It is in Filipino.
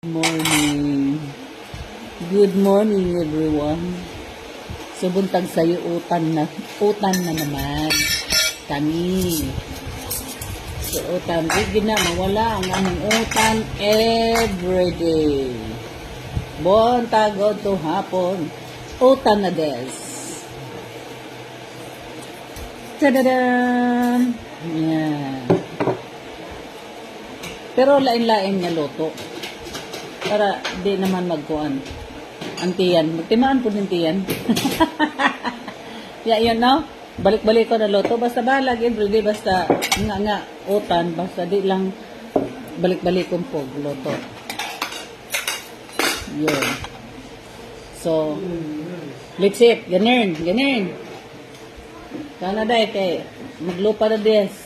Morning. Good morning, everyone. So, buntag sa'yo, utan na naman. Kami. So, utan. Hindi na mawala ang aming utan everyday. Buntag o to hapon. Utan na des. Tadadam! Yan. Pero lain-lain nga loto. Para di naman magkuan. Antiyan. Magtimaan po din tiyan. Yan no? Balik-balik ko na loto. Basta balag everyday. Basta nga utan. Basta di lang balik-balik kong po loto. Yun. So, let's see. Ganun. Sana dahil kay maglupa na des.